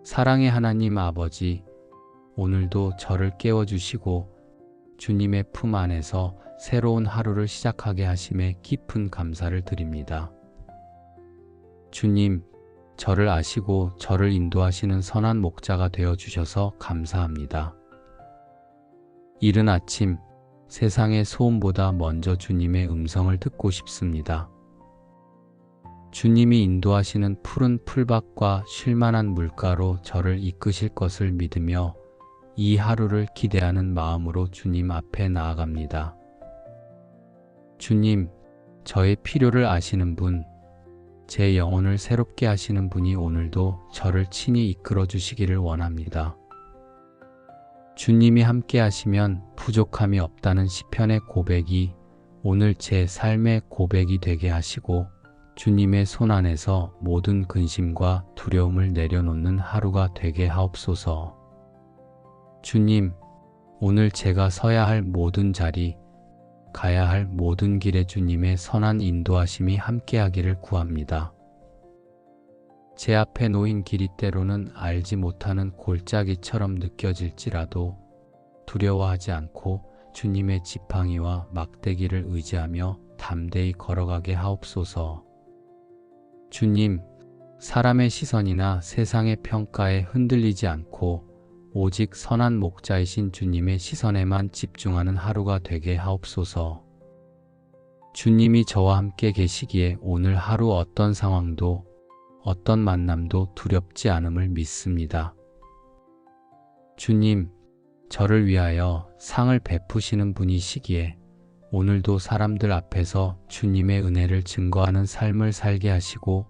사랑의 하나님 아버지, 오늘도 저를 깨워주시고 주님의 품 안에서 새로운 하루를 시작하게 하심에 깊은 감사를 드립니다. 주님, 저를 아시고 저를 인도하시는 선한 목자가 되어주셔서 감사합니다. 이른 아침, 세상의 소음보다 먼저 주님의 음성을 듣고 싶습니다. 주님이 인도하시는 푸른 풀밭과 쉴만한 물가로 저를 이끄실 것을 믿으며 이 하루를 기대하는 마음으로 주님 앞에 나아갑니다. 주님, 저의 필요를 아시는 분, 제 영혼을 새롭게 하시는 분이 오늘도 저를 친히 이끌어 주시기를 원합니다. 주님이 함께 하시면 부족함이 없다는 시편의 고백이 오늘 제 삶의 고백이 되게 하시고 주님의 손 안에서 모든 근심과 두려움을 내려놓는 하루가 되게 하옵소서. 주님, 오늘 제가 서야 할 모든 자리, 가야 할 모든 길에 주님의 선한 인도하심이 함께하기를 구합니다. 제 앞에 놓인 길이 때로는 알지 못하는 골짜기처럼 느껴질지라도 두려워하지 않고 주님의 지팡이와 막대기를 의지하며 담대히 걸어가게 하옵소서. 주님, 사람의 시선이나 세상의 평가에 흔들리지 않고 오직 선한 목자이신 주님의 시선에만 집중하는 하루가 되게 하옵소서. 주님이 저와 함께 계시기에 오늘 하루 어떤 상황도 어떤 만남도 두렵지 않음을 믿습니다. 주님, 저를 위하여 상을 베푸시는 분이시기에 오늘도 사람들 앞에서 주님의 은혜를 증거하는 삶을 살게 하시고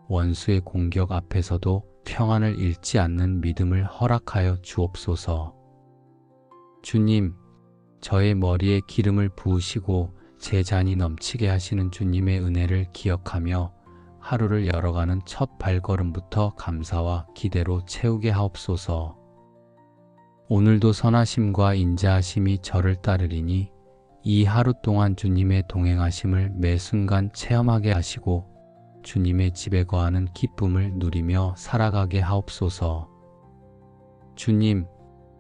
원수의 공격 앞에서도 평안을 잃지 않는 믿음을 허락하여 주옵소서. 주님, 저의 머리에 기름을 부으시고 제 잔이 넘치게 하시는 주님의 은혜를 기억하며 하루를 열어가는 첫 발걸음부터 감사와 기대로 채우게 하옵소서. 오늘도 선하심과 인자하심이 저를 따르리니 이 하루 동안 주님의 동행하심을 매 순간 체험하게 하시고 주님의 집에 거하는 기쁨을 누리며 살아가게 하옵소서. 주님,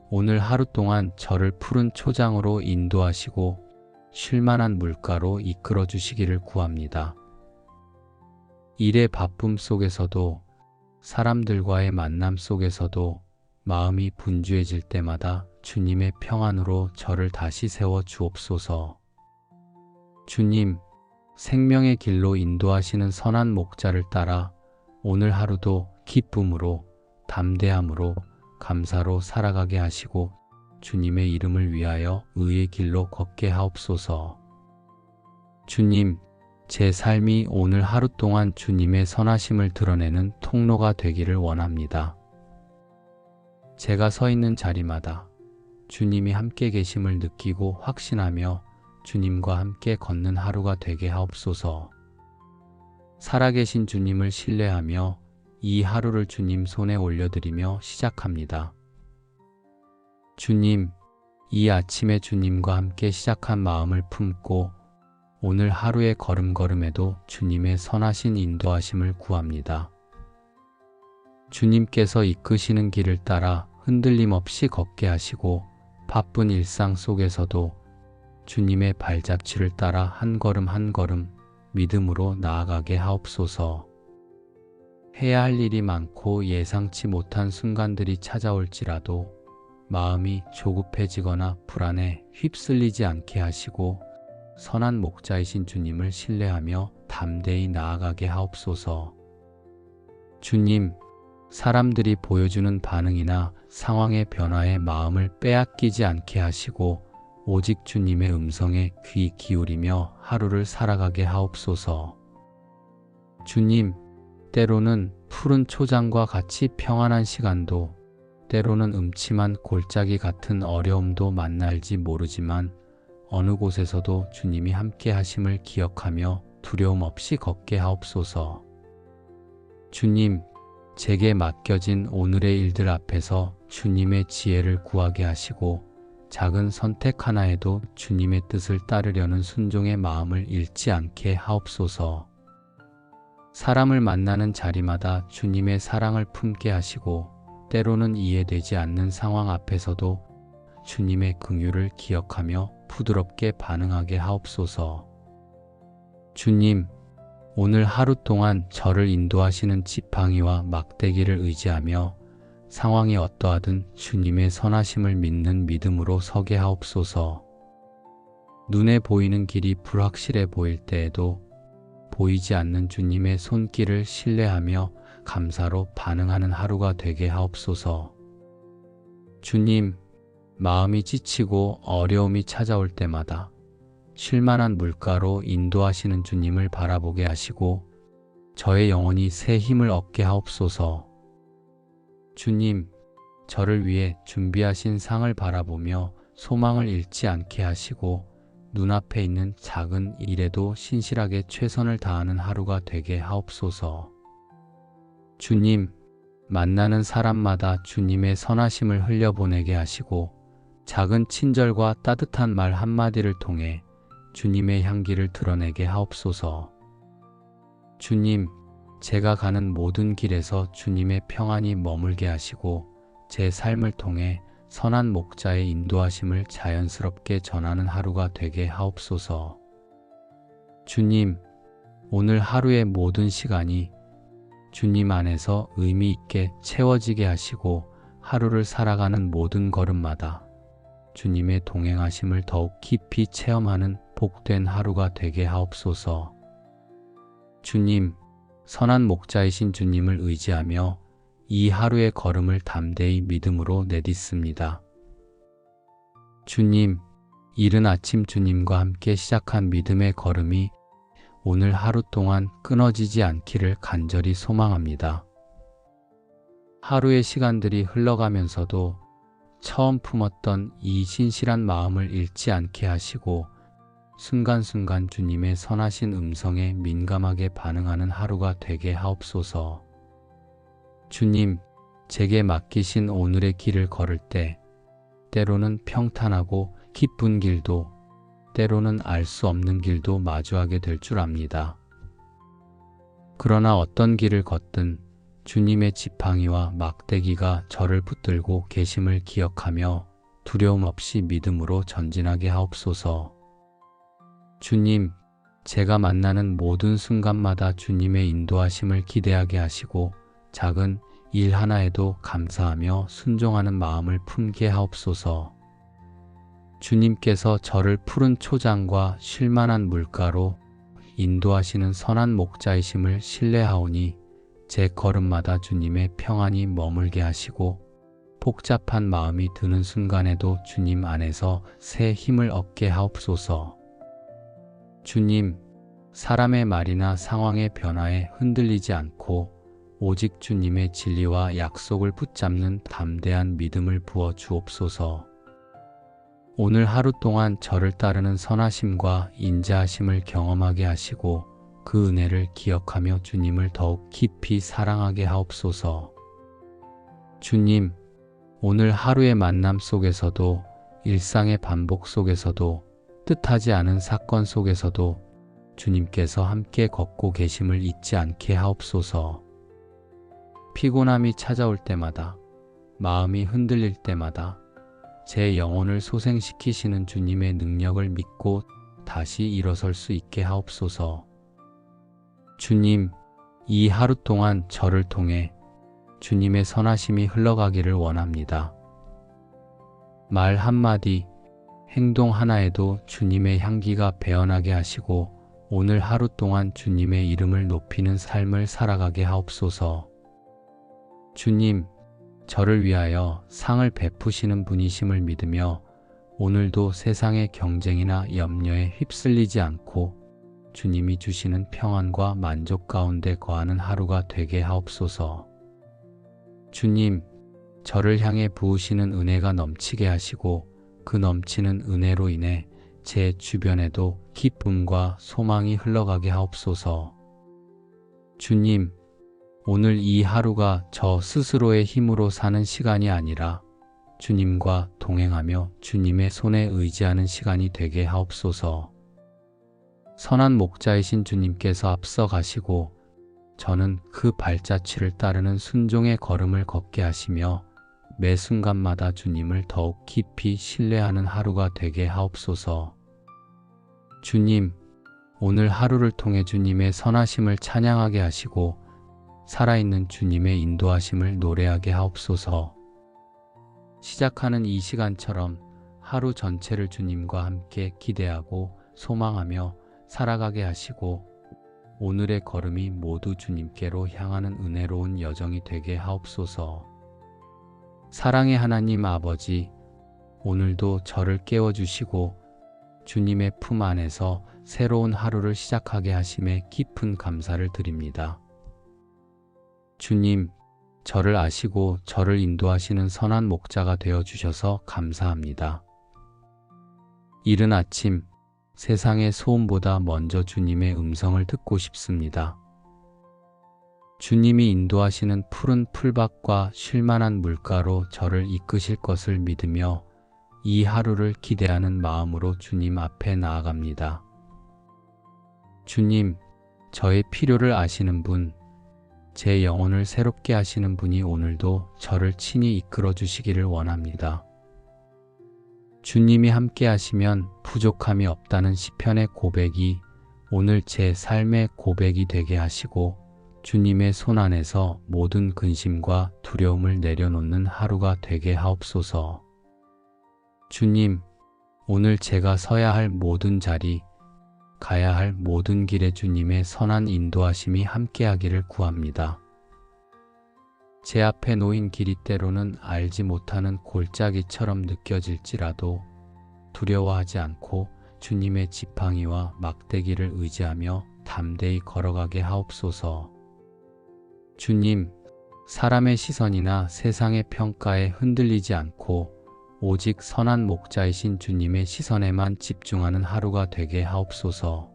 오늘 하루 동안 저를 푸른 초장으로 인도하시고 쉴만한 물가로 이끌어 주시기를 구합니다. 일의 바쁨 속에서도 사람들과의 만남 속에서도 마음이 분주해질 때마다 주님의 평안으로 저를 다시 세워 주옵소서. 주님, 생명의 길로 인도하시는 선한 목자를 따라 오늘 하루도 기쁨으로, 담대함으로, 감사로 살아가게 하시고 주님의 이름을 위하여 의의 길로 걷게 하옵소서. 주님, 제 삶이 오늘 하루 동안 주님의 선하심을 드러내는 통로가 되기를 원합니다. 제가 서 있는 자리마다 주님이 함께 계심을 느끼고 확신하며 주님과 함께 걷는 하루가 되게 하옵소서. 살아계신 주님을 신뢰하며 이 하루를 주님 손에 올려드리며 시작합니다. 주님, 이 아침에 주님과 함께 시작한 마음을 품고 오늘 하루의 걸음걸음에도 주님의 선하신 인도하심을 구합니다. 주님께서 이끄시는 길을 따라 흔들림 없이 걷게 하시고 바쁜 일상 속에서도 주님의 발자취를 따라 한 걸음 한 걸음 믿음으로 나아가게 하옵소서. 해야 할 일이 많고 예상치 못한 순간들이 찾아올지라도 마음이 조급해지거나 불안에 휩쓸리지 않게 하시고 선한 목자이신 주님을 신뢰하며 담대히 나아가게 하옵소서. 주님, 사람들이 보여주는 반응이나 상황의 변화에 마음을 빼앗기지 않게 하시고 오직 주님의 음성에 귀 기울이며 하루를 살아가게 하옵소서. 주님, 때로는 푸른 초장과 같이 평안한 시간도, 때로는 음침한 골짜기 같은 어려움도 만날지 모르지만 어느 곳에서도 주님이 함께 하심을 기억하며 두려움 없이 걷게 하옵소서. 주님, 제게 맡겨진 오늘의 일들 앞에서 주님의 지혜를 구하게 하시고 작은 선택 하나에도 주님의 뜻을 따르려는 순종의 마음을 잃지 않게 하옵소서. 사람을 만나는 자리마다 주님의 사랑을 품게 하시고 때로는 이해되지 않는 상황 앞에서도 주님의 긍휼을 기억하며 부드럽게 반응하게 하옵소서. 주님, 오늘 하루 동안 저를 인도하시는 지팡이와 막대기를 의지하며 상황이 어떠하든 주님의 선하심을 믿는 믿음으로 서게 하옵소서. 눈에 보이는 길이 불확실해 보일 때에도 보이지 않는 주님의 손길을 신뢰하며 감사로 반응하는 하루가 되게 하옵소서. 주님, 마음이 지치고 어려움이 찾아올 때마다 쉴만한 물가로 인도하시는 주님을 바라보게 하시고 저의 영혼이 새 힘을 얻게 하옵소서. 주님, 저를 위해 준비하신 상을 바라보며 소망을 잃지 않게 하시고 눈앞에 있는 작은 일에도 신실하게 최선을 다하는 하루가 되게 하옵소서. 주님, 만나는 사람마다 주님의 선하심을 흘려보내게 하시고 작은 친절과 따뜻한 말 한마디를 통해 주님의 향기를 드러내게 하옵소서. 주님, 제가 가는 모든 길에서 주님의 평안이 머물게 하시고 제 삶을 통해 선한 목자의 인도하심을 자연스럽게 전하는 하루가 되게 하옵소서. 주님, 오늘 하루의 모든 시간이 주님 안에서 의미 있게 채워지게 하시고 하루를 살아가는 모든 걸음마다 주님의 동행하심을 더욱 깊이 체험하는 복된 하루가 되게 하옵소서. 주님, 선한 목자이신 주님을 의지하며 이 하루의 걸음을 담대히 믿음으로 내딛습니다. 주님, 이른 아침 주님과 함께 시작한 믿음의 걸음이 오늘 하루 동안 끊어지지 않기를 간절히 소망합니다. 하루의 시간들이 흘러가면서도 처음 품었던 이 신실한 마음을 잃지 않게 하시고 순간순간 주님의 선하신 음성에 민감하게 반응하는 하루가 되게 하옵소서. 주님, 제게 맡기신 오늘의 길을 걸을 때 때로는 평탄하고 기쁜 길도 때로는 알 수 없는 길도 마주하게 될 줄 압니다. 그러나 어떤 길을 걷든 주님의 지팡이와 막대기가 저를 붙들고 계심을 기억하며 두려움 없이 믿음으로 전진하게 하옵소서. 주님, 제가 만나는 모든 순간마다 주님의 인도하심을 기대하게 하시고 작은 일 하나에도 감사하며 순종하는 마음을 품게 하옵소서. 주님께서 저를 푸른 초장과 쉴만한 물가로 인도하시는 선한 목자이심을 신뢰하오니 제 걸음마다 주님의 평안이 머물게 하시고 복잡한 마음이 드는 순간에도 주님 안에서 새 힘을 얻게 하옵소서. 주님, 사람의 말이나 상황의 변화에 흔들리지 않고 오직 주님의 진리와 약속을 붙잡는 담대한 믿음을 부어 주옵소서. 오늘 하루 동안 저를 따르는 선하심과 인자하심을 경험하게 하시고 그 은혜를 기억하며 주님을 더욱 깊이 사랑하게 하옵소서. 주님, 오늘 하루의 만남 속에서도 일상의 반복 속에서도 뜻하지 않은 사건 속에서도 주님께서 함께 걷고 계심을 잊지 않게 하옵소서. 피곤함이 찾아올 때마다, 마음이 흔들릴 때마다 제 영혼을 소생시키시는 주님의 능력을 믿고 다시 일어설 수 있게 하옵소서. 주님, 이 하루 동안 저를 통해 주님의 선하심이 흘러가기를 원합니다. 말 한마디, 행동 하나에도 주님의 향기가 배어나게 하시고 오늘 하루 동안 주님의 이름을 높이는 삶을 살아가게 하옵소서. 주님, 저를 위하여 상을 베푸시는 분이심을 믿으며 오늘도 세상의 경쟁이나 염려에 휩쓸리지 않고 주님이 주시는 평안과 만족 가운데 거하는 하루가 되게 하옵소서. 주님, 저를 향해 부으시는 은혜가 넘치게 하시고 그 넘치는 은혜로 인해 제 주변에도 기쁨과 소망이 흘러가게 하옵소서. 주님, 오늘 이 하루가 저 스스로의 힘으로 사는 시간이 아니라 주님과 동행하며 주님의 손에 의지하는 시간이 되게 하옵소서. 선한 목자이신 주님께서 앞서 가시고 저는 그 발자취를 따르는 순종의 걸음을 걷게 하시며 매 순간마다 주님을 더욱 깊이 신뢰하는 하루가 되게 하옵소서. 주님, 오늘 하루를 통해 주님의 선하심을 찬양하게 하시고 살아있는 주님의 인도하심을 노래하게 하옵소서. 시작하는 이 시간처럼 하루 전체를 주님과 함께 기대하고 소망하며 살아가게 하시고 오늘의 걸음이 모두 주님께로 향하는 은혜로운 여정이 되게 하옵소서. 사랑의 하나님 아버지, 오늘도 저를 깨워주시고 주님의 품 안에서 새로운 하루를 시작하게 하심에 깊은 감사를 드립니다. 주님, 저를 아시고 저를 인도하시는 선한 목자가 되어주셔서 감사합니다. 이른 아침, 세상의 소음보다 먼저 주님의 음성을 듣고 싶습니다. 주님이 인도하시는 푸른 풀밭과 쉴만한 물가로 저를 이끄실 것을 믿으며 이 하루를 기대하는 마음으로 주님 앞에 나아갑니다. 주님, 저의 필요를 아시는 분, 제 영혼을 새롭게 하시는 분이 오늘도 저를 친히 이끌어 주시기를 원합니다. 주님이 함께 하시면 부족함이 없다는 시편의 고백이 오늘 제 삶의 고백이 되게 하시고 주님의 손 안에서 모든 근심과 두려움을 내려놓는 하루가 되게 하옵소서. 주님, 오늘 제가 서야 할 모든 자리, 가야 할 모든 길에 주님의 선한 인도하심이 함께하기를 구합니다. 제 앞에 놓인 길이 때로는 알지 못하는 골짜기처럼 느껴질지라도 두려워하지 않고 주님의 지팡이와 막대기를 의지하며 담대히 걸어가게 하옵소서. 주님, 사람의 시선이나 세상의 평가에 흔들리지 않고 오직 선한 목자이신 주님의 시선에만 집중하는 하루가 되게 하옵소서.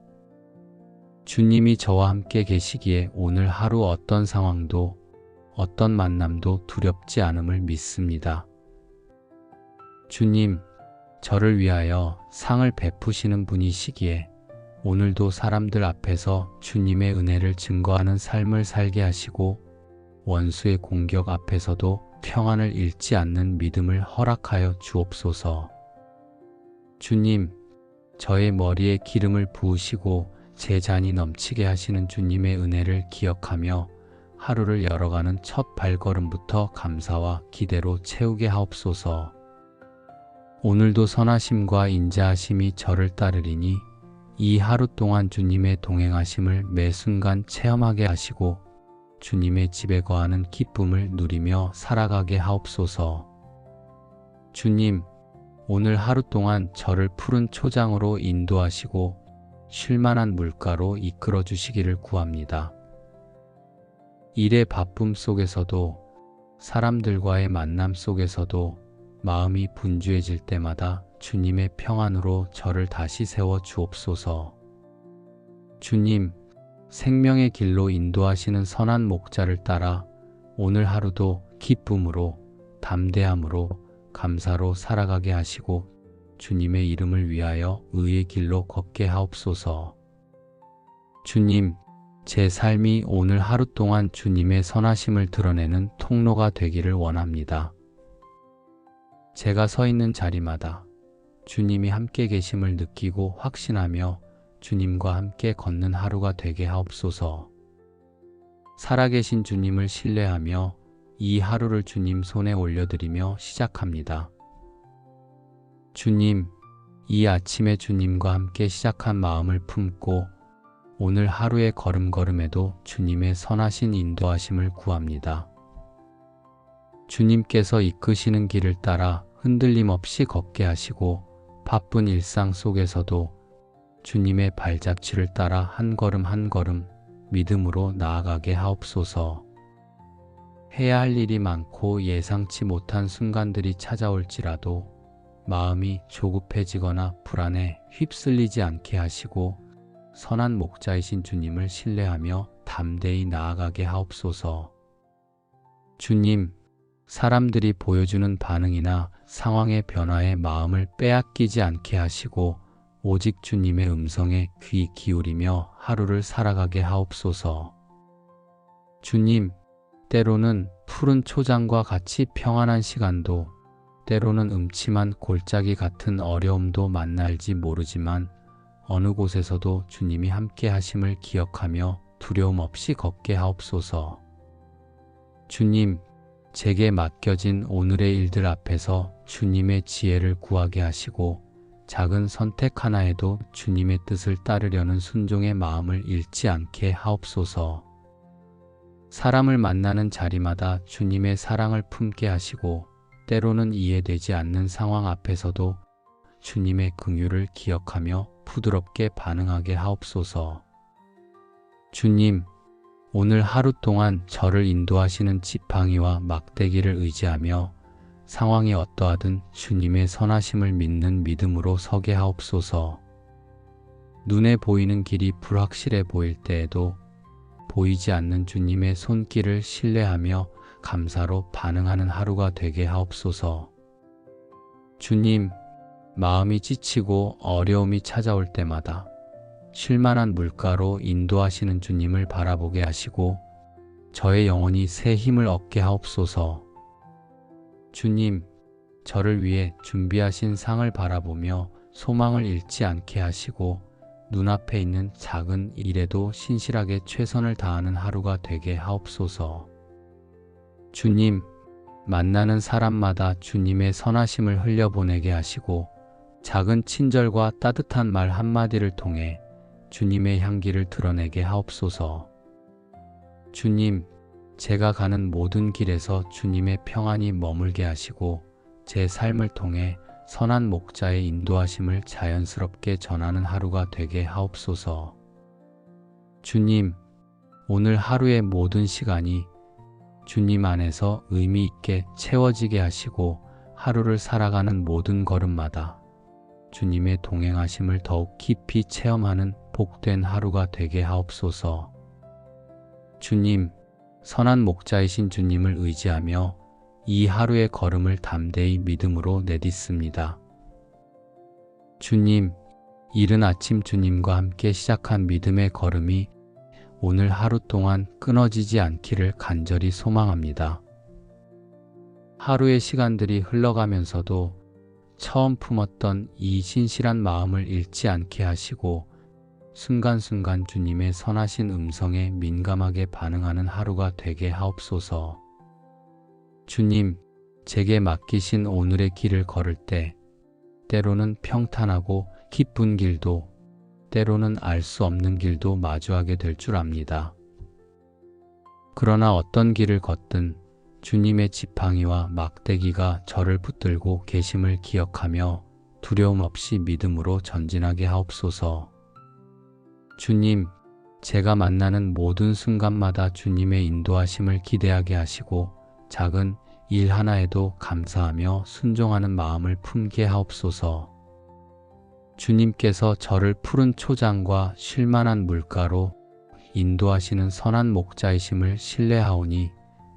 주님이 저와 함께 계시기에 오늘 하루 어떤 상황도 어떤 만남도 두렵지 않음을 믿습니다. 주님, 저를 위하여 상을 베푸시는 분이시기에 오늘도 사람들 앞에서 주님의 은혜를 증거하는 삶을 살게 하시고 원수의 공격 앞에서도 평안을 잃지 않는 믿음을 허락하여 주옵소서. 주님, 저의 머리에 기름을 부으시고 제 잔이 넘치게 하시는 주님의 은혜를 기억하며 하루를 열어가는 첫 발걸음부터 감사와 기대로 채우게 하옵소서. 오늘도 선하심과 인자하심이 저를 따르리니 이 하루 동안 주님의 동행하심을 매 순간 체험하게 하시고 주님의 집에 거하는 기쁨을 누리며 살아가게 하옵소서. 주님, 오늘 하루 동안 저를 푸른 초장으로 인도하시고 쉴만한 물가로 이끌어 주시기를 구합니다. 일의 바쁨 속에서도 사람들과의 만남 속에서도 마음이 분주해질 때마다 주님의 평안으로 저를 다시 세워 주옵소서. 주님, 생명의 길로 인도하시는 선한 목자를 따라 오늘 하루도 기쁨으로 담대함으로 감사로 살아가게 하시고 주님의 이름을 위하여 의의 길로 걷게 하옵소서. 주님, 제 삶이 오늘 하루 동안 주님의 선하심을 드러내는 통로가 되기를 원합니다. 제가 서 있는 자리마다 주님이 함께 계심을 느끼고 확신하며 주님과 함께 걷는 하루가 되게 하옵소서. 살아계신 주님을 신뢰하며 이 하루를 주님 손에 올려드리며 시작합니다. 주님, 이 아침에 주님과 함께 시작한 마음을 품고 오늘 하루의 걸음걸음에도 주님의 선하신 인도하심을 구합니다. 주님께서 이끄시는 길을 따라 흔들림 없이 걷게 하시고 바쁜 일상 속에서도 주님의 발자취를 따라 한 걸음 한 걸음 믿음으로 나아가게 하옵소서. 해야 할 일이 많고 예상치 못한 순간들이 찾아올지라도 마음이 조급해지거나 불안에 휩쓸리지 않게 하시고 선한 목자이신 주님을 신뢰하며 담대히 나아가게 하옵소서. 주님, 사람들이 보여주는 반응이나 상황의 변화에 마음을 빼앗기지 않게 하시고 오직 주님의 음성에 귀 기울이며 하루를 살아가게 하옵소서. 주님, 때로는 푸른 초장과 같이 평안한 시간도, 때로는 음침한 골짜기 같은 어려움도 만날지 모르지만 어느 곳에서도 주님이 함께 하심을 기억하며 두려움 없이 걷게 하옵소서. 주님, 제게 맡겨진 오늘의 일들 앞에서 주님의 지혜를 구하게 하시고 작은 선택 하나에도 주님의 뜻을 따르려는 순종의 마음을 잃지 않게 하옵소서. 사람을 만나는 자리마다 주님의 사랑을 품게 하시고 때로는 이해되지 않는 상황 앞에서도 주님의 긍휼을 기억하며 부드럽게 반응하게 하옵소서. 주님, 오늘 하루 동안 저를 인도하시는 지팡이와 막대기를 의지하며 상황이 어떠하든 주님의 선하심을 믿는 믿음으로 서게 하옵소서. 눈에 보이는 길이 불확실해 보일 때에도 보이지 않는 주님의 손길을 신뢰하며 감사로 반응하는 하루가 되게 하옵소서. 주님, 마음이 지치고 어려움이 찾아올 때마다 쉴만한 물가로 인도하시는 주님을 바라보게 하시고 저의 영혼이 새 힘을 얻게 하옵소서. 주님, 저를 위해 준비하신 상을 바라보며 소망을 잃지 않게 하시고 눈앞에 있는 작은 일에도 신실하게 최선을 다하는 하루가 되게 하옵소서. 주님, 만나는 사람마다 주님의 선하심을 흘려보내게 하시고 작은 친절과 따뜻한 말 한마디를 통해 주님의 향기를 드러내게 하옵소서. 주님, 제가 가는 모든 길에서 주님의 평안이 머물게 하시고 제 삶을 통해 선한 목자의 인도하심을 자연스럽게 전하는 하루가 되게 하옵소서. 주님, 오늘 하루의 모든 시간이 주님 안에서 의미 있게 채워지게 하시고 하루를 살아가는 모든 걸음마다 주님의 동행하심을 더욱 깊이 체험하는 복된 하루가 되게 하옵소서. 주님, 선한 목자이신 주님을 의지하며 이 하루의 걸음을 담대히 믿음으로 내딛습니다. 주님, 이른 아침 주님과 함께 시작한 믿음의 걸음이 오늘 하루 동안 끊어지지 않기를 간절히 소망합니다. 하루의 시간들이 흘러가면서도 처음 품었던 이 신실한 마음을 잃지 않게 하시고 순간순간 주님의 선하신 음성에 민감하게 반응하는 하루가 되게 하옵소서. 주님, 제게 맡기신 오늘의 길을 걸을 때 때로는 평탄하고 기쁜 길도 때로는 알 수 없는 길도 마주하게 될 줄 압니다. 그러나 어떤 길을 걷든 주님의 지팡이와 막대기가 저를 붙들고 계심을 기억하며 두려움 없이 믿음으로 전진하게 하옵소서. 주님, 제가 만나는 모든 순간마다 주님의 인도하심을 기대하게 하시고 작은 일 하나에도 감사하며 순종하는 마음을 품게 하옵소서. 주님께서 저를 푸른 초장과 쉴만한 물가로 인도하시는 선한 목자이심을 신뢰하오니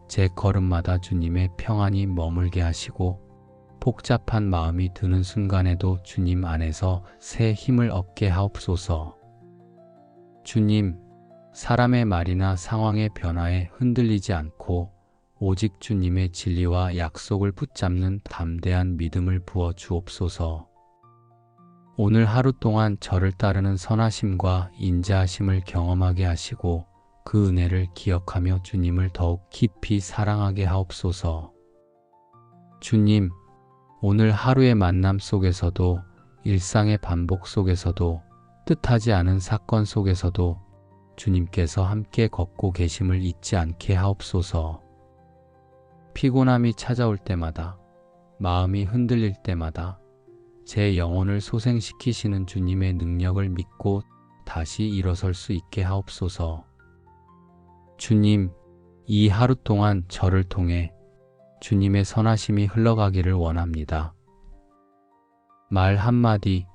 제 걸음마다 주님의 평안이 머물게 하시고 복잡한 마음이 드는 순간에도 주님 안에서 새 힘을 얻게 하옵소서. 주님, 사람의 말이나 상황의 변화에 흔들리지 않고 오직 주님의 진리와 약속을 붙잡는 담대한 믿음을 부어 주옵소서. 오늘 하루 동안 저를 따르는 선하심과 인자하심을 경험하게 하시고 그 은혜를 기억하며 주님을 더욱 깊이 사랑하게 하옵소서. 주님, 오늘 하루의 만남 속에서도 일상의 반복 속에서도 뜻하지 않은 사건 속에서도 주님께서 함께 걷고 계심을 잊지 않게 하옵소서. 피곤함이 찾아올 때마다, 마음이 흔들릴 때마다 제 영혼을 소생시키시는 주님의 능력을 믿고 다시 일어설 수 있게 하옵소서. 주님, 이 하루 동안 저를 통해 주님의 선하심이 흘러가기를 원합니다. 말 한마디,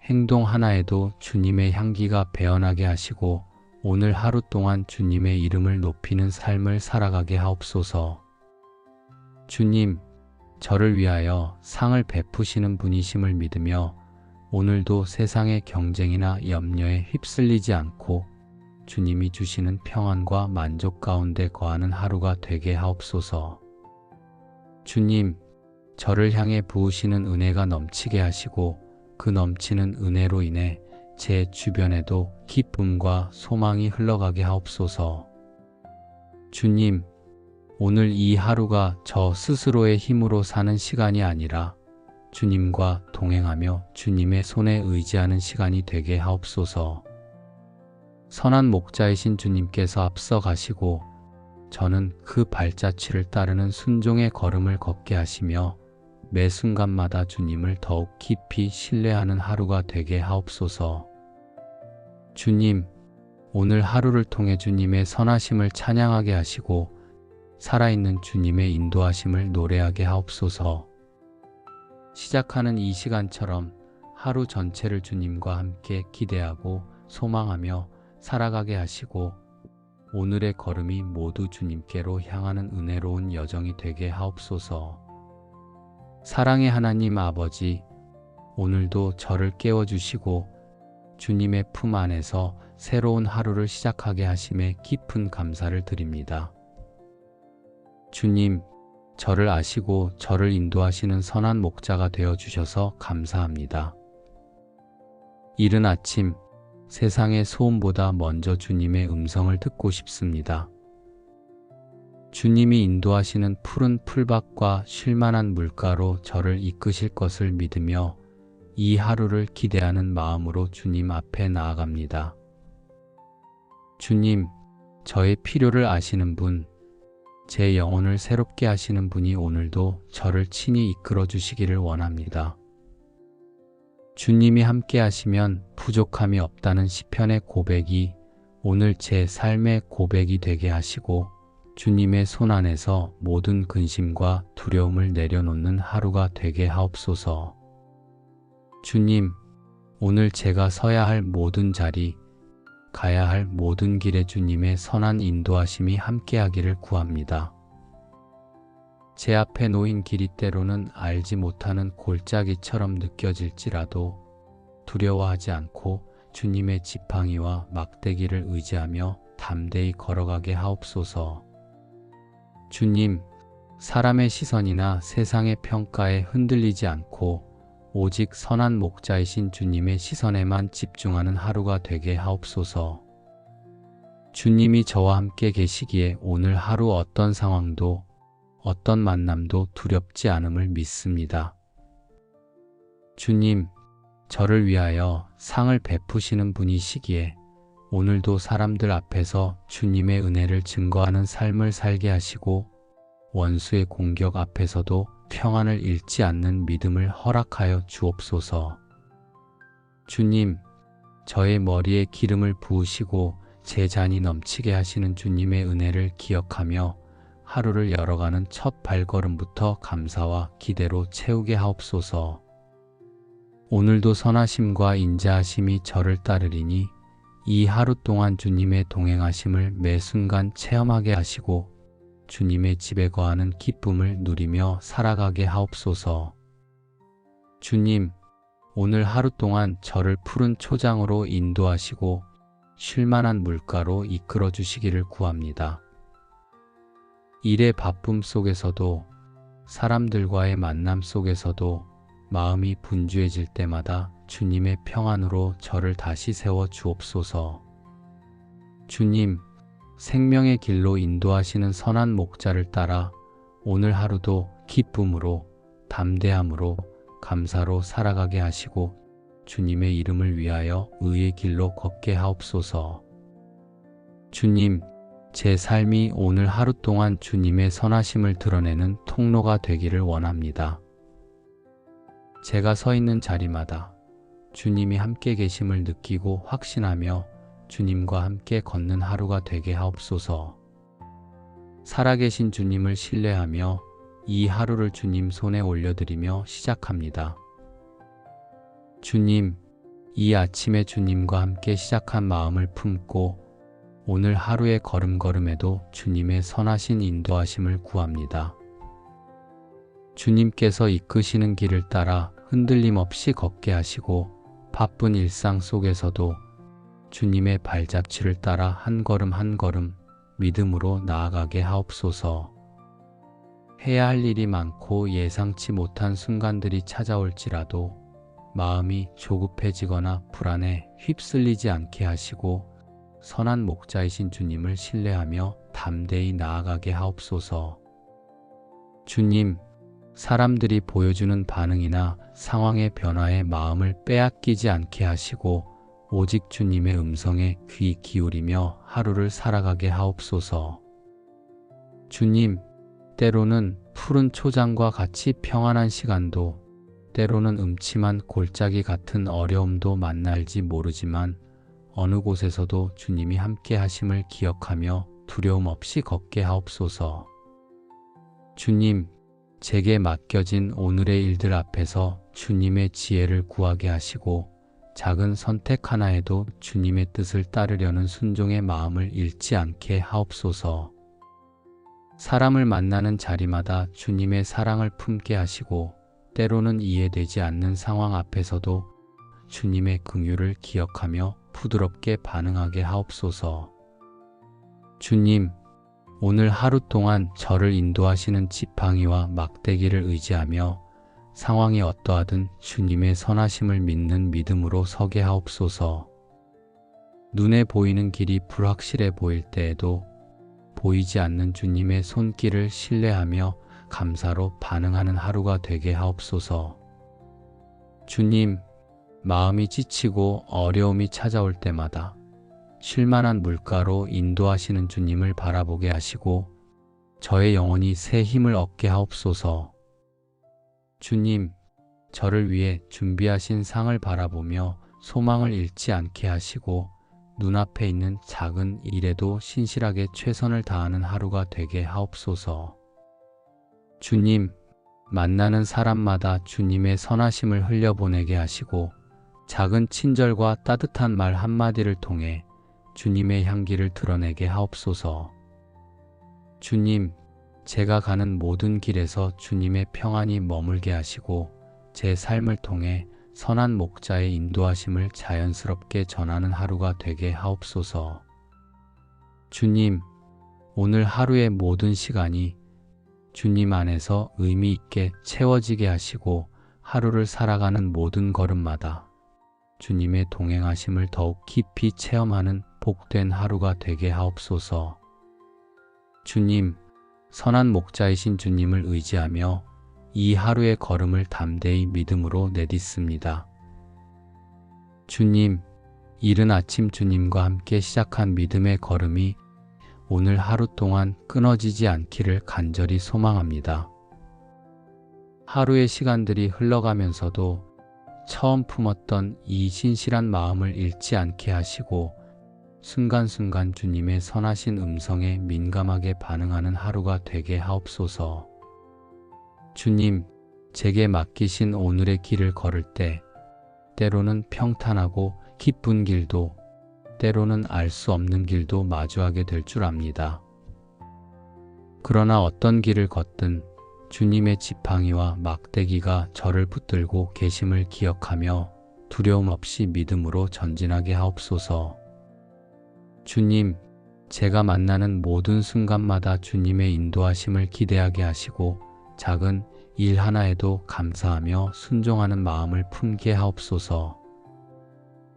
행동 하나에도 주님의 향기가 배어나게 하시고 오늘 하루 동안 주님의 이름을 높이는 삶을 살아가게 하옵소서. 주님, 저를 위하여 상을 베푸시는 분이심을 믿으며 오늘도 세상의 경쟁이나 염려에 휩쓸리지 않고 주님이 주시는 평안과 만족 가운데 거하는 하루가 되게 하옵소서. 주님, 저를 향해 부으시는 은혜가 넘치게 하시고 그 넘치는 은혜로 인해 제 주변에도 기쁨과 소망이 흘러가게 하옵소서. 주님, 오늘 이 하루가 저 스스로의 힘으로 사는 시간이 아니라 주님과 동행하며 주님의 손에 의지하는 시간이 되게 하옵소서. 선한 목자이신 주님께서 앞서 가시고 저는 그 발자취를 따르는 순종의 걸음을 걷게 하시며 매 순간마다 주님을 더욱 깊이 신뢰하는 하루가 되게 하옵소서. 주님, 오늘 하루를 통해 주님의 선하심을 찬양하게 하시고 살아있는 주님의 인도하심을 노래하게 하옵소서. 시작하는 이 시간처럼 하루 전체를 주님과 함께 기대하고 소망하며 살아가게 하시고 오늘의 걸음이 모두 주님께로 향하는 은혜로운 여정이 되게 하옵소서. 사랑의 하나님 아버지, 오늘도 저를 깨워주시고 주님의 품 안에서 새로운 하루를 시작하게 하심에 깊은 감사를 드립니다. 주님, 저를 아시고 저를 인도하시는 선한 목자가 되어주셔서 감사합니다. 이른 아침, 세상의 소음보다 먼저 주님의 음성을 듣고 싶습니다. 주님이 인도하시는 푸른 풀밭과 쉴만한 물가로 저를 이끄실 것을 믿으며 이 하루를 기대하는 마음으로 주님 앞에 나아갑니다. 주님, 저의 필요를 아시는 분, 제 영혼을 새롭게 하시는 분이 오늘도 저를 친히 이끌어 주시기를 원합니다. 주님이 함께 하시면 부족함이 없다는 시편의 고백이 오늘 제 삶의 고백이 되게 하시고 주님의 손 안에서 모든 근심과 두려움을 내려놓는 하루가 되게 하옵소서. 주님, 오늘 제가 서야 할 모든 자리, 가야 할 모든 길에 주님의 선한 인도하심이 함께하기를 구합니다. 제 앞에 놓인 길이 때로는 알지 못하는 골짜기처럼 느껴질지라도 두려워하지 않고 주님의 지팡이와 막대기를 의지하며 담대히 걸어가게 하옵소서. 주님, 사람의 시선이나 세상의 평가에 흔들리지 않고 오직 선한 목자이신 주님의 시선에만 집중하는 하루가 되게 하옵소서. 주님이 저와 함께 계시기에 오늘 하루 어떤 상황도 어떤 만남도 두렵지 않음을 믿습니다. 주님, 저를 위하여 상을 베푸시는 분이시기에 오늘도 사람들 앞에서 주님의 은혜를 증거하는 삶을 살게 하시고 원수의 공격 앞에서도 평안을 잃지 않는 믿음을 허락하여 주옵소서. 주님, 저의 머리에 기름을 부으시고 제 잔이 넘치게 하시는 주님의 은혜를 기억하며 하루를 열어가는 첫 발걸음부터 감사와 기대로 채우게 하옵소서. 오늘도 선하심과 인자하심이 저를 따르리니 이 하루 동안 주님의 동행하심을 매 순간 체험하게 하시고 주님의 집에 거하는 기쁨을 누리며 살아가게 하옵소서. 주님, 오늘 하루 동안 저를 푸른 초장으로 인도하시고 쉴만한 물가로 이끌어 주시기를 구합니다. 일의 바쁨 속에서도 사람들과의 만남 속에서도 마음이 분주해질 때마다 주님의 평안으로 저를 다시 세워 주옵소서. 주님, 생명의 길로 인도하시는 선한 목자를 따라 오늘 하루도 기쁨으로, 담대함으로, 감사로 살아가게 하시고 주님의 이름을 위하여 의의 길로 걷게 하옵소서. 주님, 제 삶이 오늘 하루 동안 주님의 선하심을 드러내는 통로가 되기를 원합니다. 제가 서 있는 자리마다 주님이 함께 계심을 느끼고 확신하며 주님과 함께 걷는 하루가 되게 하옵소서. 살아계신 주님을 신뢰하며 이 하루를 주님 손에 올려드리며 시작합니다. 주님, 이 아침에 주님과 함께 시작한 마음을 품고 오늘 하루의 걸음걸음에도 주님의 선하신 인도하심을 구합니다. 주님께서 이끄시는 길을 따라 흔들림 없이 걷게 하시고 바쁜 일상 속에서도 주님의 발자취를 따라 한 걸음 한 걸음 믿음으로 나아가게 하옵소서. 해야 할 일이 많고 예상치 못한 순간들이 찾아올지라도 마음이 조급해지거나 불안에 휩쓸리지 않게 하시고 선한 목자이신 주님을 신뢰하며 담대히 나아가게 하옵소서. 주님, 사람들이 보여주는 반응이나 상황의 변화에 마음을 빼앗기지 않게 하시고 오직 주님의 음성에 귀 기울이며 하루를 살아가게 하옵소서. 주님, 때로는 푸른 초장과 같이 평안한 시간도, 때로는 음침한 골짜기 같은 어려움도 만날지 모르지만 어느 곳에서도 주님이 함께 하심을 기억하며 두려움 없이 걷게 하옵소서. 주님, 제게 맡겨진 오늘의 일들 앞에서 주님의 지혜를 구하게 하시고 작은 선택 하나에도 주님의 뜻을 따르려는 순종의 마음을 잃지 않게 하옵소서. 사람을 만나는 자리마다 주님의 사랑을 품게 하시고 때로는 이해되지 않는 상황 앞에서도 주님의 긍휼을 기억하며 부드럽게 반응하게 하옵소서. 주님, 오늘 하루 동안 저를 인도하시는 지팡이와 막대기를 의지하며 상황이 어떠하든 주님의 선하심을 믿는 믿음으로 서게 하옵소서. 눈에 보이는 길이 불확실해 보일 때에도 보이지 않는 주님의 손길을 신뢰하며 감사로 반응하는 하루가 되게 하옵소서. 주님, 마음이 지치고 어려움이 찾아올 때마다 쉴만한 물가로 인도하시는 주님을 바라보게 하시고 저의 영혼이 새 힘을 얻게 하옵소서. 주님, 저를 위해 준비하신 상을 바라보며 소망을 잃지 않게 하시고 눈앞에 있는 작은 일에도 신실하게 최선을 다하는 하루가 되게 하옵소서. 주님, 만나는 사람마다 주님의 선하심을 흘려보내게 하시고 작은 친절과 따뜻한 말 한마디를 통해 주님의 향기를 드러내게 하옵소서. 주님, 제가 가는 모든 길에서 주님의 평안이 머물게 하시고 제 삶을 통해 선한 목자의 인도하심을 자연스럽게 전하는 하루가 되게 하옵소서. 주님, 오늘 하루의 모든 시간이 주님 안에서 의미 있게 채워지게 하시고 하루를 살아가는 모든 걸음마다 주님의 동행하심을 더욱 깊이 체험하는 복된 하루가 되게 하옵소서. 주님, 선한 목자이신 주님을 의지하며 이 하루의 걸음을 담대히 믿음으로 내딛습니다. 주님, 이른 아침 주님과 함께 시작한 믿음의 걸음이 오늘 하루 동안 끊어지지 않기를 간절히 소망합니다. 하루의 시간들이 흘러가면서도 처음 품었던 이 신실한 마음을 잃지 않게 하시고 순간순간 주님의 선하신 음성에 민감하게 반응하는 하루가 되게 하옵소서. 주님, 제게 맡기신 오늘의 길을 걸을 때 때로는 평탄하고 기쁜 길도 때로는 알 수 없는 길도 마주하게 될 줄 압니다. 그러나 어떤 길을 걷든 주님의 지팡이와 막대기가 저를 붙들고 계심을 기억하며 두려움 없이 믿음으로 전진하게 하옵소서. 주님, 제가 만나는 모든 순간마다 주님의 인도하심을 기대하게 하시고 작은 일 하나에도 감사하며 순종하는 마음을 품게 하옵소서.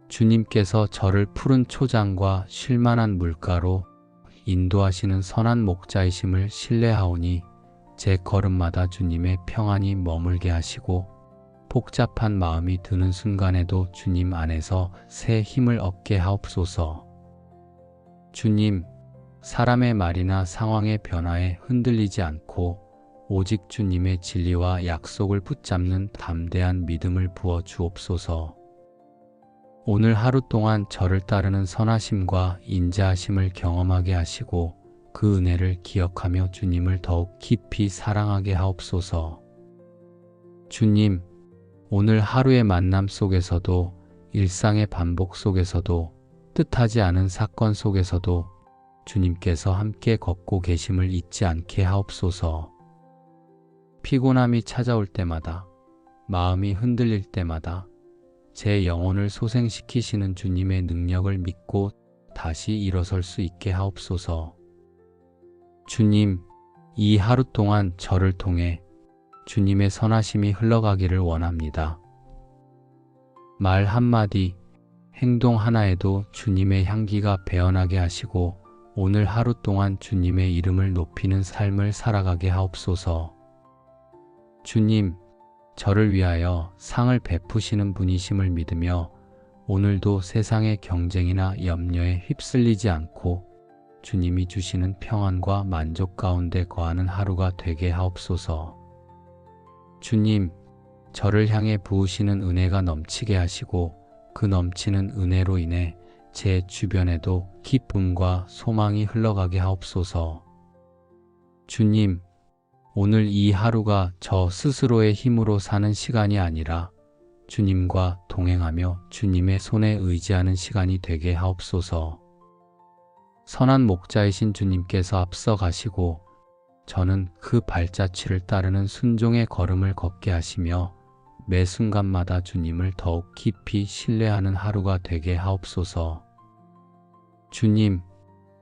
주님께서 저를 푸른 초장과 쉴만한 물가로 인도하시는 선한 목자이심을 신뢰하오니 제 걸음마다 주님의 평안이 머물게 하시고 복잡한 마음이 드는 순간에도 주님 안에서 새 힘을 얻게 하옵소서. 주님, 사람의 말이나 상황의 변화에 흔들리지 않고 오직 주님의 진리와 약속을 붙잡는 담대한 믿음을 부어 주옵소서. 오늘 하루 동안 저를 따르는 선하심과 인자하심을 경험하게 하시고 그 은혜를 기억하며 주님을 더욱 깊이 사랑하게 하옵소서. 주님, 오늘 하루의 만남 속에서도 일상의 반복 속에서도 뜻하지 않은 사건 속에서도 주님께서 함께 걷고 계심을 잊지 않게 하옵소서. 피곤함이 찾아올 때마다, 마음이 흔들릴 때마다, 제 영혼을 소생시키시는 주님의 능력을 믿고 다시 일어설 수 있게 하옵소서. 주님, 이 하루 동안 저를 통해 주님의 선하심이 흘러가기를 원합니다. 말 한마디, 행동 하나에도 주님의 향기가 배어나게 하시고 오늘 하루 동안 주님의 이름을 높이는 삶을 살아가게 하옵소서. 주님, 저를 위하여 상을 베푸시는 분이심을 믿으며 오늘도 세상의 경쟁이나 염려에 휩쓸리지 않고 주님이 주시는 평안과 만족 가운데 거하는 하루가 되게 하옵소서. 주님, 저를 향해 부으시는 은혜가 넘치게 하시고 그 넘치는 은혜로 인해 제 주변에도 기쁨과 소망이 흘러가게 하옵소서. 주님, 오늘 이 하루가 저 스스로의 힘으로 사는 시간이 아니라 주님과 동행하며 주님의 손에 의지하는 시간이 되게 하옵소서. 선한 목자이신 주님께서 앞서 가시고 저는 그 발자취를 따르는 순종의 걸음을 걷게 하시며 매 순간마다 주님을 더욱 깊이 신뢰하는 하루가 되게 하옵소서. 주님,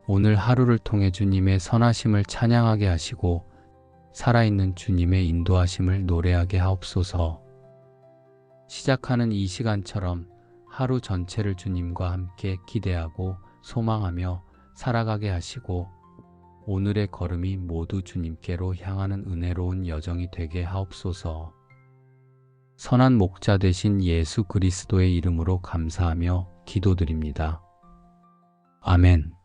오늘 하루를 통해 주님의 선하심을 찬양하게 하시고 살아있는 주님의 인도하심을 노래하게 하옵소서. 시작하는 이 시간처럼 하루 전체를 주님과 함께 기대하고 소망하며 살아가게 하시고 오늘의 걸음이 모두 주님께로 향하는 은혜로운 여정이 되게 하옵소서. 선한 목자 되신 예수 그리스도의 이름으로 감사하며 기도드립니다. 아멘.